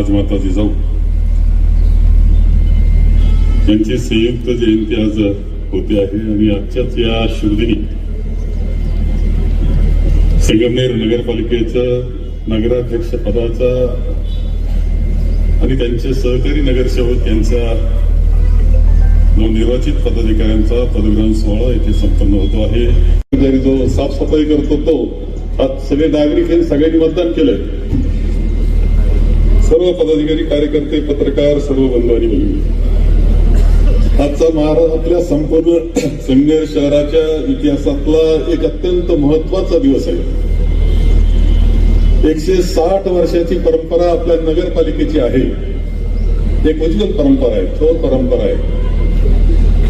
राजमाता जिजाऊ यांची संयुक्त जयंती आज होते आहे आणि आजच्याच या शुभदिनी संगमनेर नगरपालिकेचं नगराध्यक्ष पदाचा आणि त्यांचे सहकारी नगरसेवक यांचा निर्वाचित पदाधिकाऱ्यांचा पदग्रहण सोहळा येथे संपन्न होतो आहे। जो साफसफाई करतो तो आज सगळे नागरिक हे सगळ्यांनी मतदान केलंय। सर्व पदाधिकारी कार्यकर्ते पत्रकार सर्व बंधू आणि भगिनी, आजचा महाराष्ट्रातल्या संपूर्ण संगमनेर शहराच्या इतिहासातला एक अत्यंत महत्वाचा दिवस आहे। 160 वर्षाची परंपरा आपल्या नगरपालिकेची आहे। एक उज्ज्वल परंपरा आहे, थोर परंपरा आहे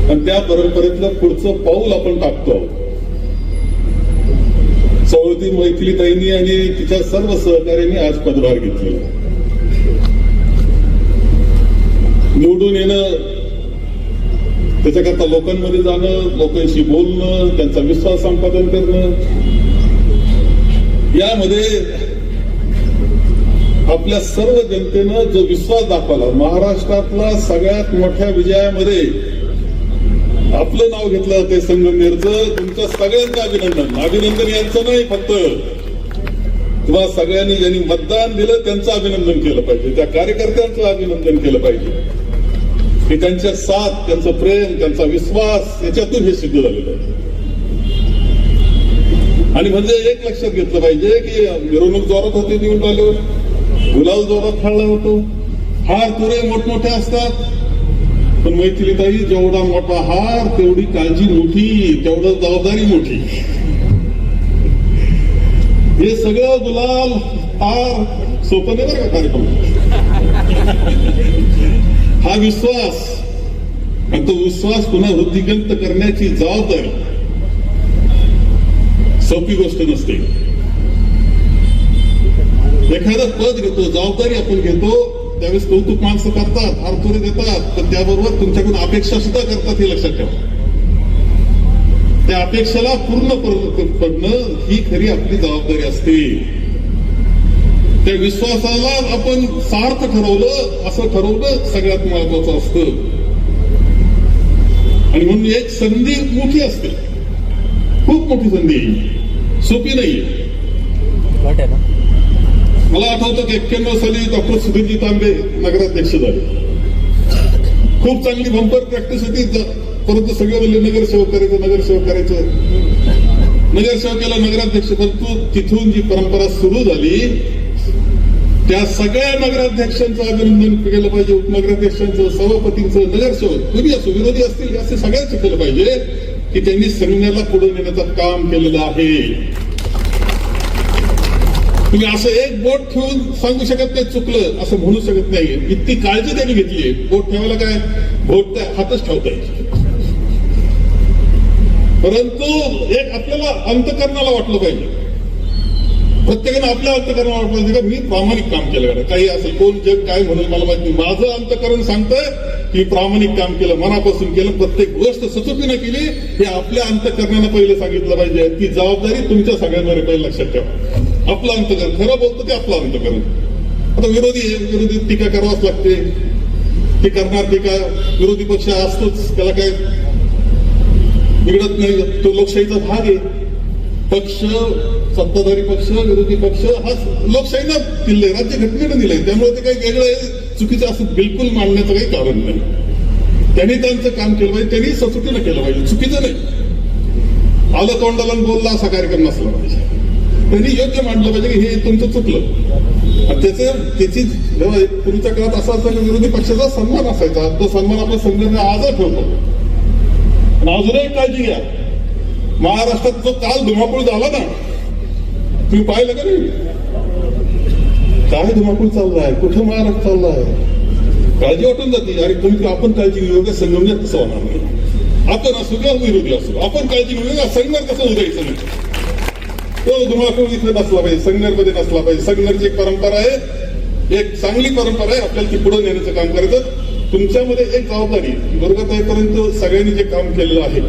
आणि त्या परंपरेतलं पुढचं पाऊल आपण टाकतो। सौरती मैथिलीताईंनी आणि तिच्या सर्व सहकार्यांनी आज पदभार घेतलेला। निवडून येणं, त्याच्याकरता लोकांमध्ये जाणं, लोकांशी बोलणं, त्यांचा विश्वास संपादन करणं, यामध्ये आपल्या सर्व जनतेनं जो विश्वास दाखवला, महाराष्ट्रातला सगळ्यात मोठ्या विजयामध्ये आपलं नाव घेतलं जाते संगमनेरचं। तुमचं सगळ्यांचं अभिनंदन। अभिनंदन यांचं नाही, फक्त तुम्हा सगळ्यांनी ज्यांनी मतदान दिलं त्यांचं अभिनंदन केलं पाहिजे, त्या कार्यकर्त्यांचं अभिनंदन केलं पाहिजे की त्यांच्या साथ, त्यांचं प्रेम, त्यांचा विश्वास याच्यातून हे सिद्ध झालेलं आहे। आणि म्हणजे एक लक्षात घेतलं पाहिजे की मिरवणूक जोरात होते, निवडून आलो, गुलाल जोरात खेळला होतो, हार तुरे मोठमोठे असतात, पण मैथिलीताई जेवढा मोठा हार तेवढी काळजी मोठी, तेवढं जबाबदारी मोठी। हे सगळं गुलाल हार सोपं नाही बरं का कार्यक्रम। हा विश्वास आणि तो विश्वास पुन्हा वृद्धिंगत करण्याची जबाबदारी सोपी गोष्ट नसते। एखादं पद घेतो, जबाबदारी आपण घेतो, त्यावेळेस कौतुक माणसं करतात, हारतुरे देतात, पण त्याबरोबर तुमच्याकडून अपेक्षा सुद्धा करतात, हे लक्षात ठेवा। त्या अपेक्षेला पूर्ण पडणं ही खरी आपली जबाबदारी असते। त्या विश्वासाला आपण सार्थ ठरवलं, असं ठरवणं सगळ्यात महत्वाचं असतं। आणि म्हणून एक संधी मोठी असते, खूप मोठी संधी, सोपी नाहीये। मला आठवतं की 91 साली डॉक्टर सुधीरजी तांबे नगराध्यक्ष झाले। खूप चांगली बंपर प्रॅक्टिस होती, परंतु सगळे बोलले नगरसेवक करायचं, नगरसेवक करायचं, नगरसेवकाला नगराध्यक्ष। परंतु तिथून जी परंपरा सुरू झाली त्या सगळ्या नगराध्यक्षांचं अभिनंदन केलं पाहिजे, उपनगराध्यक्षांचं, सभापतींचं, नगरसेवक कोणी असो, विरोधी असतील, असे सगळ्यांचं केलं पाहिजे की त्यांनी संगमनेरला पुढे नेण्याचं काम केलेलं आहे। तुम्ही असं एक बोट ठेवून सांगू शकत नाही चुकलं, असं म्हणू शकत नाही। इतकी काळजी त्यांनी घेतली। बोट ठेवायला काय, बोट हातच ठेवता येईल, परंतु एक आपल्याला अंतकरणाला वाटलं पाहिजे, प्रत्येकाने आपल्या अंतकरणाला वाटलं पाहिजे का मी प्रामाणिक काम केलं, काही असेल, कोण जग काय म्हणून मला माहिती नाही, माझं अंतकरण सांगतंय की प्रामाणिक काम केलं, मनापासून केलं, प्रत्येक गोष्ट सचोटीनं केली, हे आपल्या अंतकरणानं पहिले सांगितलं पाहिजे। ती जबाबदारी तुमच्या सगळ्यांवर पहिले लक्षात ठेवा। आपलं अंतकरण खरं बोलतो ते आपलं अंतकरण। आता विरोधी टीका करावाच लागते, ती करणार टीका, विरोधी पक्ष असतोच, त्याला काय बिघडत नाही, तो लोकशाहीचा भाग आहे। पक्ष, सत्ताधारी पक्ष, विरोधी पक्ष हा लोकशाहीनं दिले, राज्यघटनेनं दिलंय, त्यामुळे ते काही वेगळं चुकीचं असं बिलकुल मांडण्याचं काही कारण नाही। त्यांनी त्यांचं काम केलं पाहिजे, त्यांनी सचोटीनं केलं पाहिजे, चुकीचं नाही। आलं तोंडाला बोलला असा कार्यक्रम नसला पाहिजे, त्यांनी योग्य मांडलं पाहिजे की हे तुमचं चुकलं। त्याची जेव्हा पूर्वीच्या काळात असा असायचा, विरोधी पक्षाचा सन्मान असायचा, तो सन्मान आपल्या संघटनेने आजच ठेवतो। अजूनही काळजी घ्या, महाराष्ट्रात जो काल धुमाकूळ झाला ना, तुम्ही पाहिलं का नाही, काय धुमाकूळ चाललाय, कुठे महाराष्ट्र चाललाय, काळजी वाटून जाते। अरे तुम्ही आपण काळजी घेऊ का, संगमनेर कसं होणार नाही, आपण असू किंवा विरोधी असू, आपण काळजी घेऊ का, संगमनेर कसं उद्यायचं नाही, तो धुमाकूळ इथे नसला पाहिजे, संगमनेरमध्ये नसला पाहिजे। संगमनेरची एक परंपरा आहे, एक चांगली परंपरा आहे, आपल्याला ती पुढे नेण्याचं काम करायचं। तुमच्यामध्ये एक जबाबदारी, वर्गाताईपर्यंत सगळ्यांनी जे काम केलेलं आहे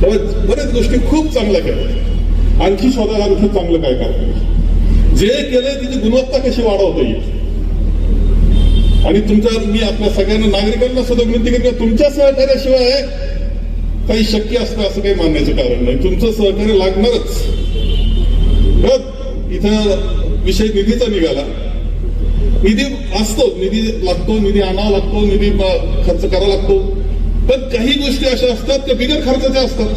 तेव्हा बऱ्याच गोष्टी खूप चांगल्या केल्या, आणखी शोधायला आणखी चांगलं काय करता, जे केलंय तिची गुणवत्ता कशी वाढवता येईल आणि मी आपल्या सगळ्यांना नागरिकांना सुद्धा विनंती करतो, तुमच्या सहकार्याशिवाय काही शक्य असतं असं काही मानण्याचं कारण नाही. तुमचं सहकार्य लागणारच. इथं विषय निधीचा निघाला. निधी असतो, निधी लागतो, निधी आणावा लागतो, निधी खर्च करावा लागतो. पण काही गोष्टी अशा असतात त्या बिगर खर्चाच्या असतात.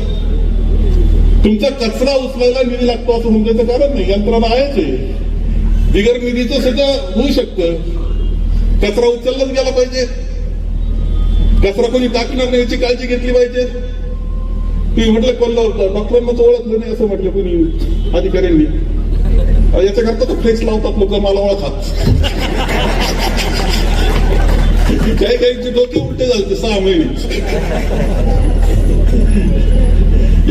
तुमचा कचरा उचलायला निधी लागतो असं समजायचं कारण नाही. यंत्रणा आहेच. बिगर निधीचं सुद्धा होऊ शकतं. कचरा उचललाच गेला पाहिजे. कचरा कोणी टाकणार नाही याची काळजी घेतली पाहिजे. तुम्ही म्हटलं कोल्हा डॉक्टरांना तर ओळखलं नाही असं म्हटलं कोणी अधिकाऱ्यांनी. याच्याकरता तो फ्लेक्स लावतात लोक, मला ओळखात. काही काहींचे डोके उलटे झाले 6 महिने.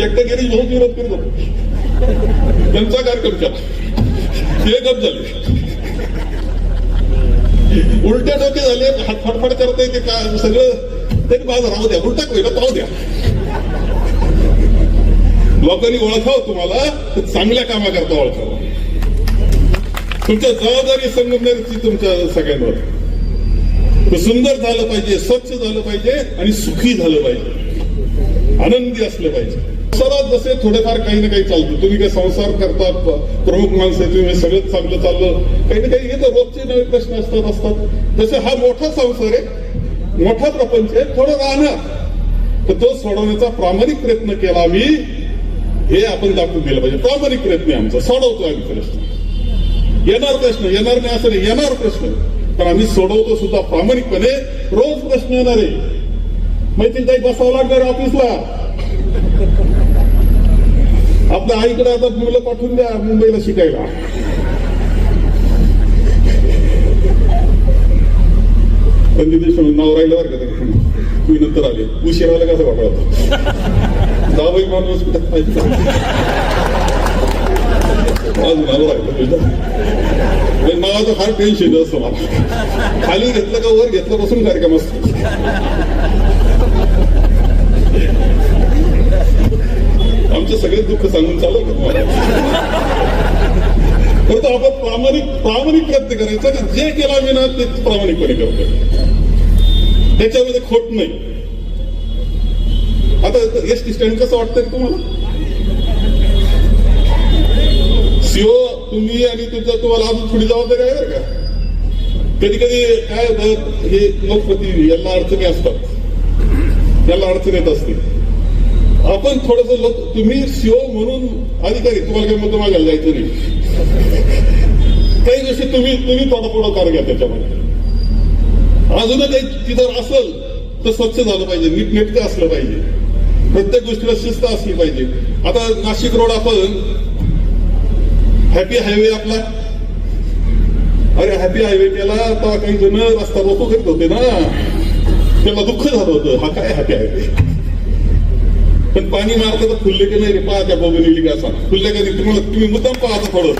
एकटा गेली बहुत विरोध करतो त्यांचा कार्यक्रम केला, ते गप झाले. उलटे डोके झाले, हात फडफड करता येते का सगळं तरी माझं राहू द्या, उलटा होईल पाहू द्या. लोकांनी ओळखावं तुम्हाला चांगल्या कामाकरता ओळखावं. तुमच्या जबाबदारी संगमनेरची तुमच्या सगळ्यांवर. सुंदर झालं पाहिजे, स्वच्छ झालं पाहिजे आणि सुखी झालं पाहिजे, आनंदी असलं पाहिजे. संसारात जसे थोडेफार काही ना काही चालतं. तुम्ही काही संसार करतात, प्रमुख माणसं तुम्ही सगळं चांगलं चाललं, काही ना काही येतं, रोजचे नवे प्रश्न असतात. जसे हा मोठा संसार आहे, मोठा प्रपंच आहे, थोडं राहणार तर तो सोडवण्याचा प्रामाणिक प्रयत्न केला आम्ही, हे आपण दाखवून दिलं पाहिजे. प्रामाणिक प्रयत्न आहे आमचा, सोडवतो आम्ही प्रश्न. येणार प्रश्न, येणार नाही असं नाही, येणार प्रश्न, पण आम्ही सोडवतो सुद्धा प्रामाणिकपणे. रोज प्रश्न येणार आहे. मैत्री ताई बसावं लागणार ऑफिसला. आपल्या आईकडे आता मुलं पाठवून द्या मुंबईला शिकायला. संजय देशमुख नाव राहिलं बरं का, तुम्ही नंतर आले, उशीर आला कसं वाटत जावई माणूस अजून नाव राहिलं. नावाचं फार टेन्शन असतं मला. खाली घेतलं का वर घेतलं पासून कार्यक्रम असतो. आमचे सगळे दुःख सांगून चालू का तुम्हाला. परंतु आपण प्रामाणिक प्रयत्न करायचा. जे केलं आम्ही ना ते प्रामाणिकपणे करतो, त्याच्यामध्ये खोट नाही. आता एसटी स्टँड कसं वाटतंय तुम्हाला? सीओ तुम्ही आणि तुम्हाला अजून थोडी जबाबदारी आहे बरं का. कधी कधी काय होतं, हे लोकप्रतिनिधी यांना अडचणी असतात, यांना अडचण येत असते. आपण थोडस तुम्ही सीओ म्हणून अधिकारी, तुम्हाला काही मत मागायला जायचं नाही. काही गोष्टी तुम्ही थोडा पुढाकार घ्या त्याच्यामध्ये. अजूनही काही तिथं असेल तर स्वच्छ झालं पाहिजे, नीटनेटकं असलं पाहिजे, प्रत्येक गोष्टीला शिस्त असली पाहिजे. आता नाशिक रोड आपण हॅपी हायवे आपला, अरे हॅपी हायवे केला तर काही जण रस्ता रोको करीत होते ना, त्याला दुःख झालं होतं. हा काय हॅपी हायवे, पण पाणी मारलं तर फुलले की नाही रे, पहा त्या बोगनीली का असा फुलले का नाही. तुम्ही मुद्दाम पाहता थोडं,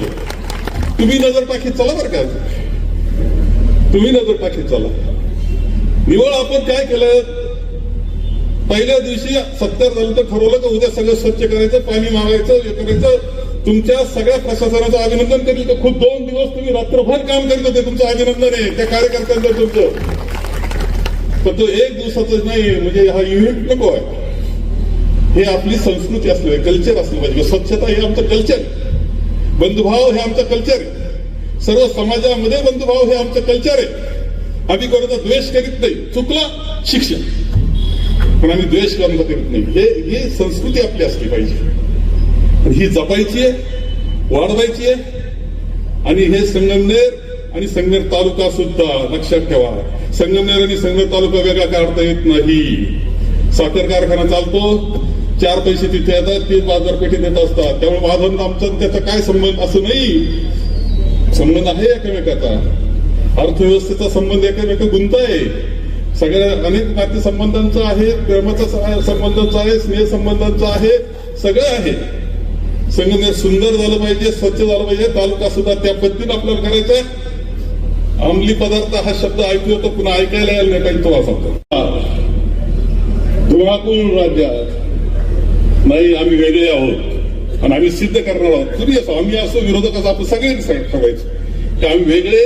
तुम्ही नजर टाकीत चला बरं का, तुम्ही नजर टाकीत चला. निवळ आपण काय केलं, पहिल्या दिवशी 70 झालं तर ठरवलं का उद्या सगळं स्वच्छ करायचं, पाणी मारायचं, हे करायचं. तुमच्या सगळ्या प्रशासनाचं अभिनंदन करील तर खूप 2 दिवस तुम्ही रात्रभर काम करीत होते. तुमचं अभिनंदन आहे त्या कार्यकर्त्यांचं तुमचं. पण तो 1 दिवसाचं नाही, म्हणजे हा इव्हेंट नको आहे. हे आपली संस्कृती असली पाहिजे, कल्चर असलं पाहिजे. स्वच्छता हे आमचं कल्चर आहे, बंधुभाव हे आमचं कल्चर आहे, सर्व समाजामध्ये बंधुभाव हे आमचं कल्चर आहे. आम्ही कोणाचा द्वेष करीत नाही, चुकला शिक्षण, पण आम्ही द्वेष कोणाचा करीत नाही. ही संस्कृती आपली असली पाहिजे, ही जपायची आहे, वाढवायची आहे. आणि हे संगमनेर आणि संगमनेर तालुका सुद्धा लक्षात ठेवा, संगमनेर आणि संगमनेर तालुका वेगळा काढता येत नाही. साखर कारखाना चालतो, 4 पैसे तिथे येतात, ते बाजारपेठेत येत असतात. त्यामुळे माझा आमचा त्याचा काय संबंध असं नाही, संबंध आहे एकमेकाचा. अर्थव्यवस्थेचा संबंध एकमेका गुंत आहे. सगळ्या अनेक नाते संबंधांचा आहे, प्रेमाचा संबंधांचा आहे, स्नेह संबंधांचा आहे, सगळं आहे. संगमनेर सुंदर झालं पाहिजे, स्वच्छ झालं पाहिजे. तालुका सुद्धा त्या पद्धतीने आपल्याला करायचा आहे. अंमली पदार्थ हा शब्द ऐकू येतो, पुन्हा ऐकायला यायला नाही पाहिजे तो असा. धुमाकूळ राज्यात नाही, आम्ही वेगळे आहोत आणि आम्ही सिद्ध करणार आहोत. तुम्ही असो, आम्ही असो, विरोधक असो, आपण सगळे ठरवायचं की आम्ही वेगळे,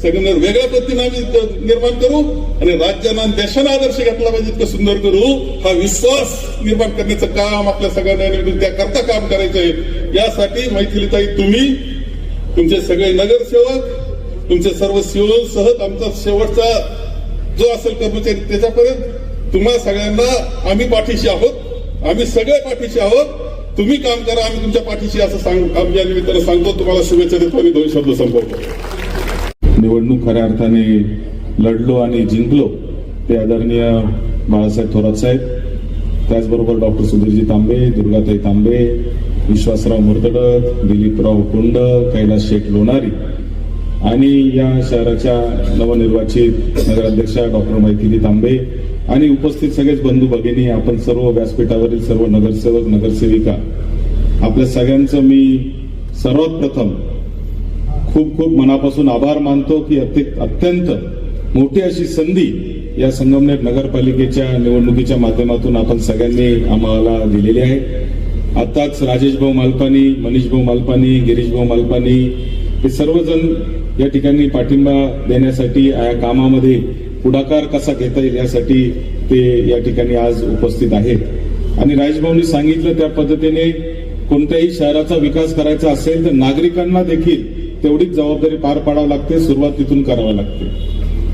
संगमनेर वेगळ्या पद्धतीने आम्ही निर्माण करू आणि राज्यानं आणि देशानं आदर्श घेतला पाहिजे इतकं सुंदर करू. हा विश्वास निर्माण करण्याचं काम आपल्या सगळ्यांना त्याकरता काम करायचंय. यासाठी मैथिलीताई तुम्ही, तुमचे सगळे नगरसेवक, तुमचे सर्व सीओ सह आमचा शेवटचा जो असेल कर्मचारी त्याच्यापर्यंत तुम्हा सगळ्यांना आम्ही पाठीशी आहोत. आम्ही सगळे पाठीशी आहोत. तुम्ही काम करा, आम्ही तुमच्या पाठीशी असं आम्ही या निमित्तानं सांगतो. तुम्हाला शुभेच्छा देतो आणि 2 शब्द संपवतो. निवडणूक खऱ्या अर्थाने लढलो आणि जिंकलो ते आदरणीय बाळासाहेब थोरात साहेब, त्याचबरोबर डॉक्टर सुधीरजी तांबे, दुर्गाताई तांबे, विश्वासराव मुर्तडक, दिलीपराव कुंड, कैलास शेठ लोणारी आणि या शहराच्या नवनिर्वाचित नगराध्यक्षा डॉक्टर मैथिली तांबे आणि उपस्थित सगळेच बंधू भगिनी, आपण सर्व व्यासपीठावरील सर्व नगरसेवक नगरसेविका, आपल्या सगळ्यांचं मी सर्वात प्रथम खूप खूप मनापासून आभार मानतो की अत्यंत मोठी अशी संधी या संगमनेर नगरपालिकेच्या निवडणुकीच्या माध्यमातून आपण सगळ्यांनी आम्हाला दिलेली आहे. आताच राजेश भाऊ मालपानी, मनीष भाऊ मालपानी, गिरीश भाऊ मालपानी हे सर्वजण या ठिकाणी पाठिंबा देण्यासाठी या कामामध्ये पुढाकार कसा घेता येईल यासाठी ते या ठिकाणी आज उपस्थित आहेत. आणि राजेशभाऊंनी सांगितलं त्या पद्धतीने कोणत्याही शहराचा विकास करायचा असेल तर नागरिकांना देखील तेवढीच जबाबदारी पार पाडावी लागते. सुरुवात तिथून करावी लागते.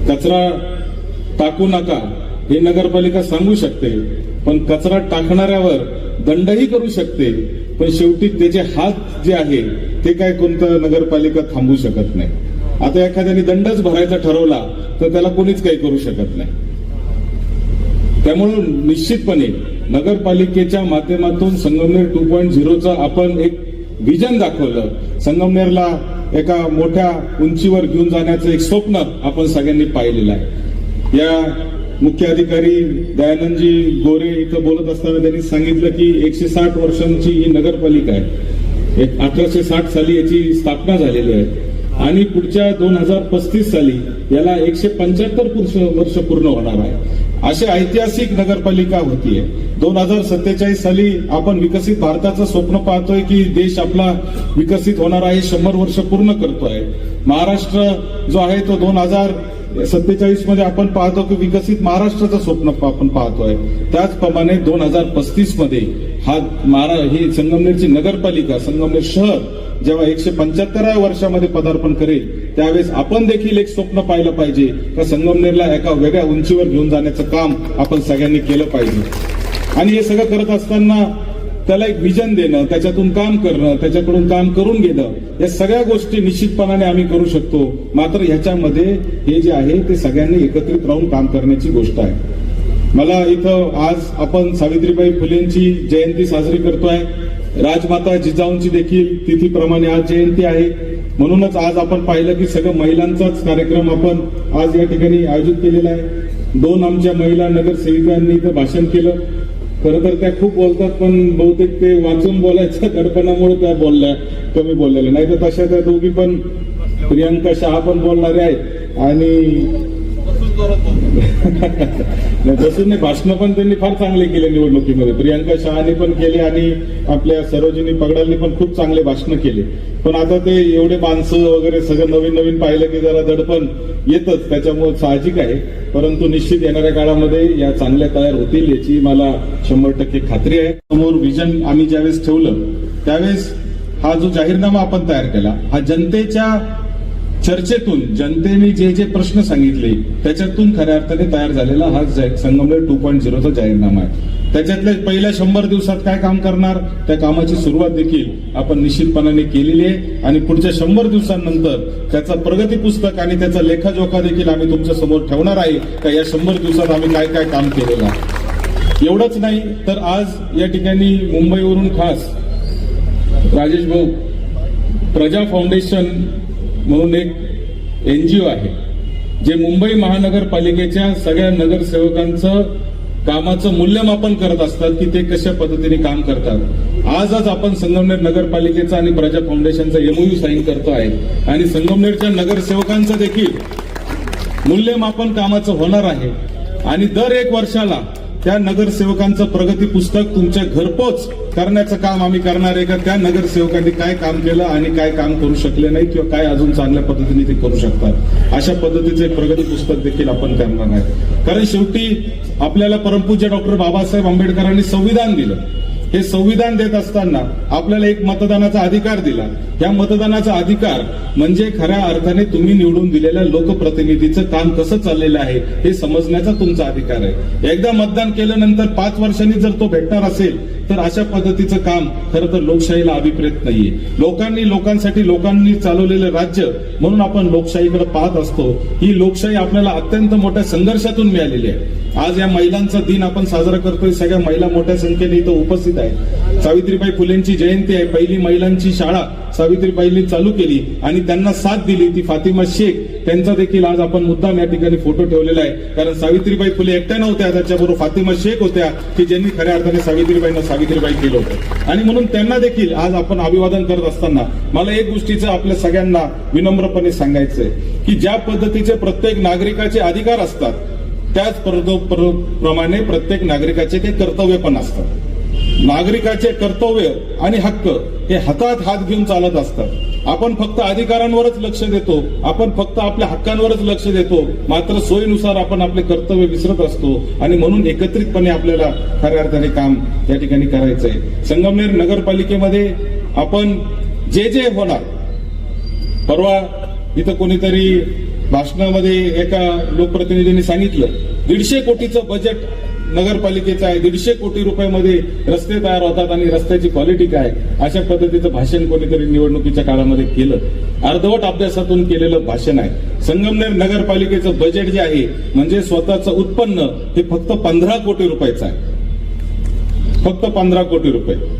कचरा टाकू नका हे नगरपालिका सांगू शकते, पण कचरा टाकणाऱ्यावर दंडही करू शकते, पण शेवटी त्याचे हात जे आहे ते काय कोणतं नगरपालिका थांबवू शकत नाही. आता एखाद्याने दंडच भरायचा ठरवला तर त्याला कोणीच काही करू शकत नाही. त्यामुळे निश्चितपणे नगरपालिकेच्या माध्यमातून संगमनेर 2.0चं आपण एक विजन दाखवलं. संगमनेरला एका मोठ्या उंचीवर घेऊन जाण्याचं एक स्वप्न आपण सगळ्यांनी पाहिलेलं आहे. या मुख्य अधिकारी दयानंदजी गोरे इथं बोलत असताना त्यांनी सांगितलं की 160 वर्षांची ही नगरपालिका आहे. 1860 साली याची स्थापना झालेली आहे आणि पुढच्या 2035 साली याला 175 वर्ष पूर्ण होणार आहे. अशी ऐतिहासिक नगरपालिका होतीये. 2047 साली आपण विकसित भारताचं स्वप्न पाहतोय की देश आपला विकसित होणार आहे, 100 वर्ष पूर्ण करतोय. महाराष्ट्र जो आहे तो 2047 मध्ये आपण पाहतो की विकसित महाराष्ट्राचं स्वप्न आपण पाहतोय. त्याचप्रमाणे 2035 मध्ये ही संगमनेरची नगरपालिका, संगमनेर शहर जेव्हा 175व्या वर्षामध्ये पदार्पण करेल त्यावेळेस आपण देखील एक स्वप्न पाहिलं पाहिजे का संगमनेरला एका वेगळ्या उंचीवर घेऊन जाण्याचं काम आपण सगळ्यांनी केलं पाहिजे. आणि हे सगळं करत असताना त्याला एक विजन देणं, त्याच्यातून काम करणं, त्याच्याकडून काम करून घेणं, या सगळ्या गोष्टी निश्चितपणाने आम्ही करू शकतो. मात्र ह्याच्यामध्ये हे जे आहे ते सगळ्यांनी एकत्रित राहून काम करण्याची गोष्ट आहे. मला इथं आज आपण सावित्रीबाई फुलेंची जयंती साजरी करतोय. राजमाता जिजाऊंची देखील तिथीप्रमाणे आज जयंती आहे. म्हणूनच आज आपण पाहिलं की सगळं महिलांचाच कार्यक्रम आपण आज या ठिकाणी आयोजित केलेला आहे. 2 आमच्या महिला नगरसेविकांनी इथं भाषण केलं. खरं तर त्या खूप बोलतात, पण बहुतेक ते वाचून बोलायच्या दडपणामुळे त्या कमी बोललेल्या नाही. तर तशा त्या दोघी पण, प्रियांका शहा पण बोलणारे आहेत आणि बसून भाषण पण त्यांनी फार चांगले केले निवडणुकीमध्ये. प्रियांका शहानी पण केले आणि आपल्या सरोजिनी पगडालनी पण खूप चांगले भाषण केले. पण आता ते एवढे माणसं वगैरे सगळं नवीन नवीन पाहिलं की जरा दडपण येतच, त्याच्यामुळे साहजिक आहे. परंतु निश्चित येणाऱ्या काळामध्ये या चांगल्या तयार होतील याची मला 100% खात्री आहे. समोर विजन आम्ही ज्यावेळेस ठेवलं त्यावेळेस हा जो जाहीरनामा आपण तयार केला हा जनतेच्या चर्चेतून, जनतेने जे जे प्रश्न सांगितले त्याच्यातून खऱ्या अर्थाने तयार झालेला हा संगमनेर 2.0चा जाहीरनामा आहे. त्याच्यातल्या पहिल्या 100 दिवसात काय काम करणार त्या कामाची सुरुवात देखील आपण निश्चितपणाने केलेली आहे आणि पुढच्या 100 दिवसांनंतर त्याचं प्रगती पुस्तक आणि त्याचा लेखाजोखा देखील आम्ही तुमच्या समोर ठेवणार आहे का या 100 दिवसात आम्ही काय काय काम केलेलं आहे. एवढंच नाही तर आज या ठिकाणी मुंबईवरून खास राजेश भाऊ प्रजा फाउंडेशन म्हणून एक NGO आहे जे मुंबई महानगरपालिकेच्या सगळ्या नगरसेवकांचं कामाचं मूल्यमापन करत असतात की ते कशा पद्धतीने काम करतात. आजच आपण संगमनेर नगरपालिकेचा आणि प्रजा फाउंडेशनचा MOU साईन करतो आहे आणि संगमनेरच्या नगरसेवकांचं देखील मूल्यमापन कामाचं होणार आहे. आणि दर 1 वर्षाला त्या नगरसेवकांचं प्रगती पुस्तक तुमच्या घरपोच करण्याचं काम आम्ही करणार आहे का त्या नगरसेवकांनी काय काम केलं आणि काय काम करू शकले नाही किंवा काय अजून चांगल्या पद्धतीने ते करू शकतात अशा पद्धतीचे एक प्रगती पुस्तक देखील आपण करणार आहे. कारण शेवटी आपल्याला परमपूज्य डॉक्टर बाबासाहेब आंबेडकरांनी संविधान दिलं. हे संविधान देत असताना आपल्याला एक मतदानाचा अधिकार दिला. या मतदानाचा अधिकार म्हणजे खऱ्या अर्थाने तुम्ही निवडून दिलेल्या लोकप्रतिनिधीचं काम कसं चाललेलं आहे हे समजण्याचा तुमचा अधिकार आहे. एकदा मतदान केल्यानंतर 5 वर्षांनी जर तो भेटणार असेल तर अशा पद्धतीचं काम खरं तर लोकशाहीला अभिप्रेत नाहीये. लोकांनी चालवलेलं राज्य म्हणून आपण लोकशाहीकडे पाहत असतो. ही लोकशाही आपल्याला अत्यंत मोठ्या संघर्षातून मिळालेली आहे. आज या महिलांचा दिन आपण साजरा करतोय. सगळ्या महिला मोठ्या संख्येने इथं उपस्थित आहेत. सावित्रीबाई फुलेंची जयंती आहे. पहिली महिलांची शाळा सावित्रीबाईंनी चालू केली आणि त्यांना साथ दिली ती फातिमा शेख. त्यांचा देखील आज आपण मुद्दाम या ठिकाणी फोटो ठेवलेला आहे. कारण सावित्रीबाई फुले एकट्या नव्हत्या, त्याच्याबरोबर फातिमा शेख होत्या की ज्यांनी खऱ्या अर्थाने सावित्रीबाईंना सावित्रीबाई केलं होतं. आणि म्हणून त्यांना देखील आज आपण अभिवादन करत असताना मला एक गोष्टीचं आपल्या सगळ्यांना विनम्रपणे सांगायचंय की ज्या पद्धतीचे प्रत्येक नागरिकाचे अधिकार असतात त्याच प्रमाणे प्रत्येक नागरिकाचे काही कर्तव्य पण असतात. नागरिकाचे कर्तव्य आणि हक्क हे हातात हात घेऊन चालत असतात. आपण फक्त अधिकारांवरच लक्ष देतो, आपण फक्त आपल्या हक्कांवरच लक्ष देतो, मात्र सोयीनुसार आपण आपले कर्तव्य विसरत असतो. आणि म्हणून एकत्रितपणे आपल्याला खऱ्या अर्थाने काम या ठिकाणी करायचंय. संगमनेर नगरपालिकेमध्ये आपण जे होणार, परवा इथं कोणीतरी भाषणामध्ये एका लोकप्रतिनिधींनी सांगितलं 150 कोटीचं बजेट नगरपालिकेचं आहे, 150 कोटी रुपयामध्ये रस्ते तयार होतात आणि रस्त्याची क्वालिटी काय, अशा पद्धतीचं भाषण कोणीतरी निवडणुकीच्या काळामध्ये केलं. अर्धवट अभ्यासातून केलेलं भाषण आहे. संगमनेर नगरपालिकेचं बजेट जे आहे म्हणजे स्वतःचं उत्पन्न हे फक्त 15 कोटी रुपयाचं आहे. फक्त 15 कोटी रुपये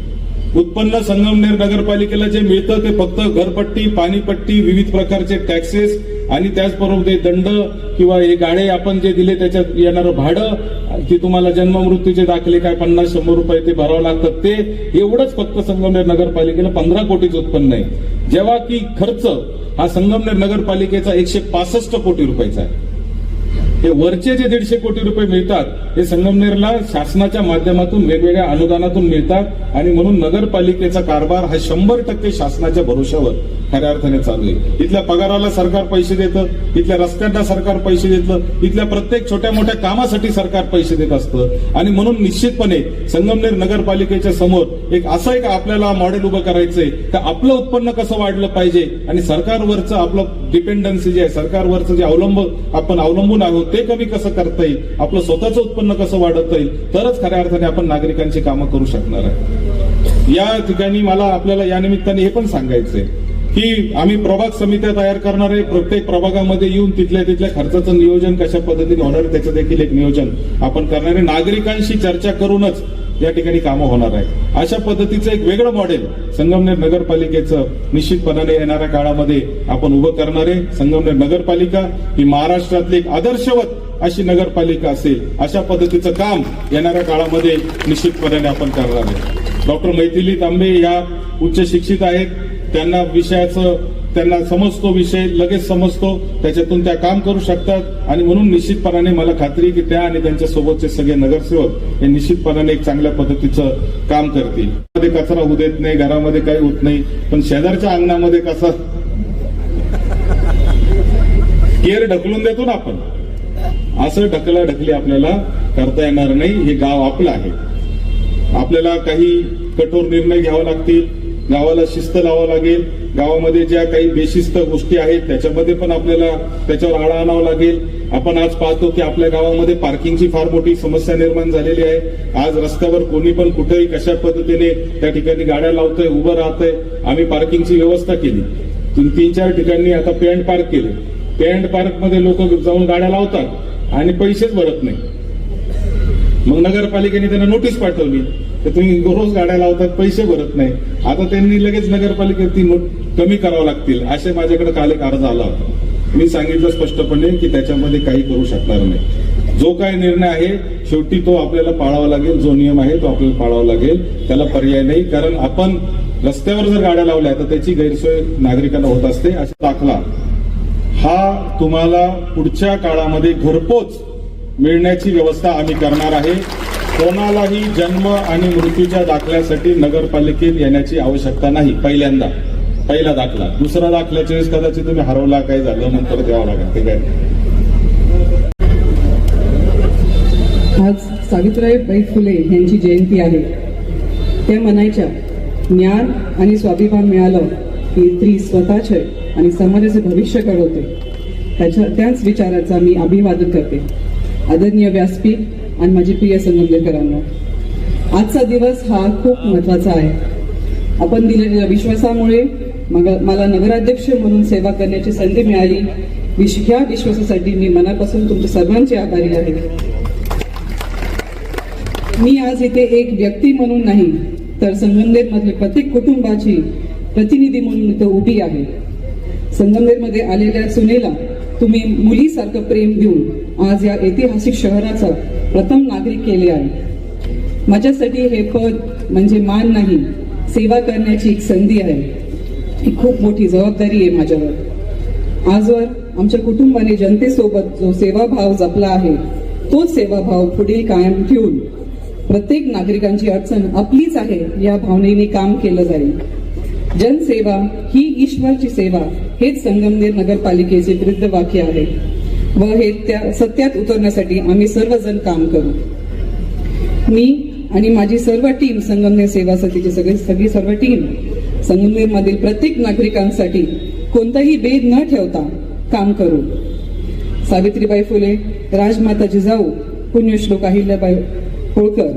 उत्पन्न संगमनेर नगरपालिकेला जे मिळतं ते फक्त घरपट्टी, पाणीपट्टी, विविध प्रकारचे टॅक्सेस आणि त्याचबरोबर ते दंड किंवा हे गाडे आपण जे दिले त्याच्यात येणारं भाडं की तुम्हाला जन्ममृत्यूचे दाखले काय 50-100 रुपये ते भरावं लागतात ते एवढंच फक्त संगमनेर नगरपालिकेला 15 कोटीचं उत्पन्न आहे. जेव्हा की खर्च हा संगमनेर नगरपालिकेचा 165 कोटी रुपयाचा आहे. हे वरचे जे 150 कोटी रुपये मिळतात हे संगमनेरला शासनाच्या माध्यमातून वेगवेगळ्या अनुदानातून मिळतात आणि म्हणून नगरपालिकेचा कारभार हा 100% शासनाच्या भरोशावर खऱ्या अर्थाने चालू आहे. इथल्या पगाराला सरकार पैसे देतं, इथल्या रस्त्यांना सरकार पैसे देतं, इथल्या प्रत्येक छोट्या मोठ्या कामासाठी सरकार पैसे देत असतं. आणि म्हणून निश्चितपणे संगमनेर नगरपालिकेच्या समोर एक आपल्याला मॉडेल उभं करायचंय का आपलं उत्पन्न कसं वाढलं पाहिजे आणि सरकारवरचं आपलं डिपेंडन्सी जे आहे, सरकारवरचं जे आपण अवलंबून आहोत ते कमी कसं करता येईल, आपलं स्वतःचं उत्पन्न कसं वाढवता येईल, तरच खऱ्या अर्थाने आपण नागरिकांची कामं करू शकणार आहे. या ठिकाणी मला आपल्याला या निमित्ताने हे पण सांगायचंय की आम्ही प्रभाग समित्या तयार करणार आहे. प्रत्येक प्रभागामध्ये येऊन तिथल्या खर्चाचं नियोजन कशा पद्धतीने होणार आहे त्याचं देखील एक नियोजन आपण करणार आहे. नागरिकांशी चर्चा करूनच या ठिकाणी कामं होणार आहे. अशा पद्धतीचं एक वेगळं मॉडेल संगमनेर नगरपालिकेचं निश्चितपणाने येणाऱ्या काळामध्ये आपण उभं करणार आहे. संगमनेर नगरपालिका ही महाराष्ट्रातली एक आदर्शवत अशी नगरपालिका असेल अशा पद्धतीचं काम येणाऱ्या काळामध्ये निश्चितपणाने आपण करणार आहे. डॉक्टर मैथिली तांबे या उच्च शिक्षित आहेत. त्यांना समजतो विषय, लगेच समजतो, त्याच्यातून त्या काम करू शकतात आणि म्हणून निश्चितपणाने मला खात्री की त्या आणि त्यांच्या सोबतचे सगळे नगरसेवक हे निश्चितपणाने एक चांगल्या पद्धतीचं काम करतील. कचरा होऊ देत नाही, घरामध्ये काही होत नाही, पण शेजारच्या अंगणामध्ये कसं केर ढकलून देतो ना आपण, असं ढकली आपल्याला करता येणार नाही. हे गाव आपलं आहे. आपल्याला काही कठोर निर्णय घ्यावे लागतील, गावाला शिस्त लावावं लागेल. गावामध्ये ज्या काही बेशिस्त गोष्टी आहेत त्याच्यामध्ये पण आपल्याला त्याच्यावर आळा आणावं लागेल. आपण आज पाहतो की आपल्या गावामध्ये पार्किंगची फार मोठी समस्या निर्माण झालेली आहे. आज रस्त्यावर कोणी पण कुठेही कशा पद्धतीने त्या ठिकाणी गाड्या लावतोय, उभं राहतंय. आम्ही पार्किंगची व्यवस्था केली. 3-4 ठिकाणी आता पे अँड पार्क केले. पे अँड पार्क मध्ये लोक जाऊन गाड्या लावतात आणि पैसेच भरत नाही. मग नगरपालिकेने त्यांना नोटीस पाठवली तर तुम्ही रोज गाड्या लावतात, पैसे भरत नाही. आता त्यांनी लगेच नगरपालिकेत ती नोट कमी करावं लागतील असे माझ्याकडे काल एक अर्ज आला होता. मी सांगितलं स्पष्टपणे की त्याच्यामध्ये काही करू शकणार नाही. जो काय निर्णय आहे शेवटी तो आपल्याला पाळावा लागेल. जो नियम आहे तो आपल्याला पाळावा लागेल, त्याला पर्याय नाही. कारण आपण रस्त्यावर जर गाड्या लावल्या तर त्याची गैरसोय नागरिकांना होत असते. असा दाखला हा तुम्हाला पुढच्या काळामध्ये घरपोच मिळण्याची व्यवस्था आम्ही करणार आहे. कोणालाही जन्म आणि मृत्यूच्या दाखल्यासाठी नगरपालिकेत येण्याची आवश्यकता नाही. पहिला दाखला. दुसरा दाखल्याच्या वेळेस कदाचित तुम्ही हरवला, काय झालं, नंतर द्यावं लागेल. ते काय आज सावित्रीबाई फुले यांची जयंती आहे. त्या म्हणायच्या, ज्ञान आणि स्वाभिमान मिळालं की स्त्री स्वतःचे आणि समाजाचे भविष्य घडवते. त्याच विचाराचा मी अभिवादन करते. आदरणीय व्यासपीठ आणि माझे प्रिय संगमनेरकरांनो, आजचा दिवस हा खूप महत्वाचा आहे. आपण दिलेल्या विश्वासामुळे मला नगराध्यक्ष म्हणून सेवा करण्याची संधी मिळाली. ह्या विश्वासासाठी मी मनापासून तुमच्या सर्वांचे आभारी आहे. मी आज इथे एक व्यक्ती म्हणून नाही, तर संगमनेरमधील प्रत्येक कुटुंबाची प्रतिनिधी म्हणून इथे उभी आहे. संगमनेरमध्ये आलेल्या सुनेला तुम्ही मुलीसारखं प्रेम देऊन आज या ऐतिहासिक शहराचा प्रथम नागरिक केले आहे. माझ्यासाठी हे पद म्हणजे मान नाही, सेवा करण्याची एक संधी आहे. ही खूप मोठी जबाबदारी आहे माझ्यावर. आजवर आमच्या कुटुंबाने जनतेसोबत जो सेवाभाव जपला आहे, तोच सेवाभाव पुढे कायम ठेवून प्रत्येक नागरिकांची अडचण आपलीच आहे या भावनेने काम केलं जाईल. जनसेवा ही ईश्वरची सेवा, हेच संगमनेर नगरपालिकेचे ब्रीद वाक्य आहे व हे त्या सत्यात उतरण्यासाठी आम्ही सर्वजण काम करू. मी आणि माझी सर्व टीम, संगमनेर सेवा समितीची सगळी सर्व टीम संगमनेरमधील प्रत्येक नागरिकांसाठी कोणताही भेद न ठेवता काम करू. सावित्रीबाई फुले, राजमाता जिजाऊ, पुण्यश्लोक अहिल्याबाई होळकर,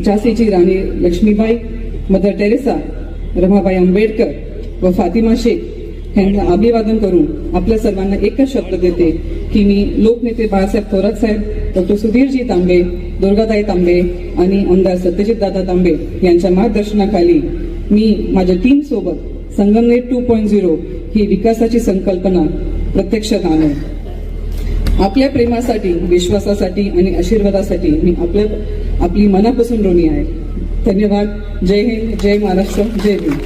झाशीची राणी लक्ष्मीबाई, मदर टेरेसा, रमाबाई आंबेडकर व फातिमा शेख यांना अभिवादन करून आपल्या सर्वांना एकच शब्द देते की मी लोकनेते बाळासाहेब थोरात साहेब, डॉक्टर सुधीरजी तांबे, दुर्गाताई तांबे आणि आमदार सत्यजित दादा तांबे यांच्या मार्गदर्शनाखाली मी माझ्या टीम सोबत संगमनेर 2.0 ही विकासाची संकल्पना प्रत्यक्षात आणू. आपल्या प्रेमासाठी, विश्वासासाठी आणि आशीर्वादासाठी मी आपली मनापासून ऋणी आहे. धन्यवाद. जय हिंद, जय महाराष्ट्र, जय भीम.